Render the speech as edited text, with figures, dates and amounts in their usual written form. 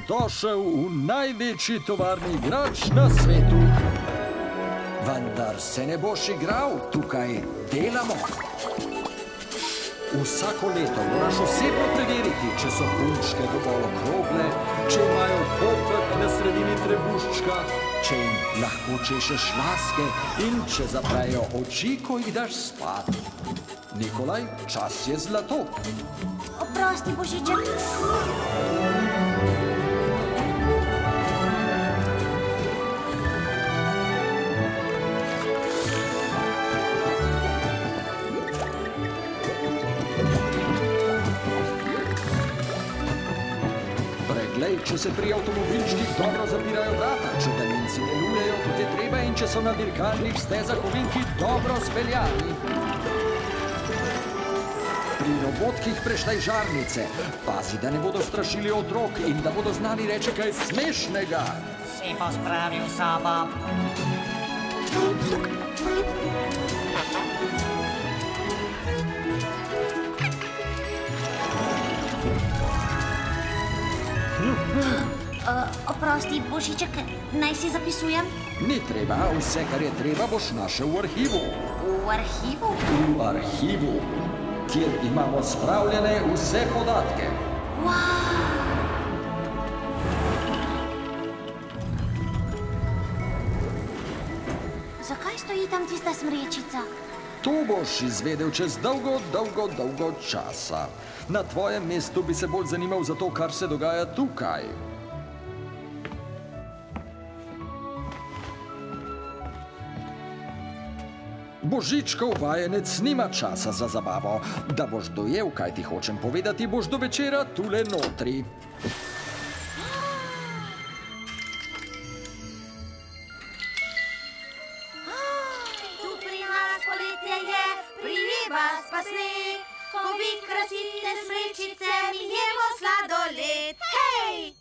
dobrodošel v največji tovarni igrač na svetu. Vendar se ne boš igral, tukaj delamo. Vsako leto moraš osebno preveriti, če so punčke dovolj okrogle, če imajo popek na sredini trebuščka, če jim lahko češeš laske in če zaprejo oči, ko jih daš spat. Nikolaj, čas je zlato. Oprosti, Božiček. Preglej, če se pri avtomobilčkih dobro zapirajo vrata, če daljinci delujejo, kot je treba, in če so na dirkalnih stezah ovinki dobro speljani. Pri robotkih preštaj žarnice. Pazi, da ne bodo strašili otrok in da bodo znali reči kaj smešnega. Si pospravil sobo? Oprosti, Božiček, naj si zapisujem? Ni treba, vse, kar je treba, boš našel v arhivu. V arhivu? V arhivu, kjer imamo spravljene vse podatke. Zakaj stoji tam tista smrečica? To boš izvedel čez dolgo časa. Na tvojem mestu bi se bolj zanimal za to, kar se dogaja tukaj. Božičkov vajenec nima časa za zabavo. Da boš dojel, kaj ti hočem povedati, boš do večera tule notri. Tu pri nas poletje je, pri vas pa sneg. Ko vi krasite smrečice, mi jemo sladoled. Hej!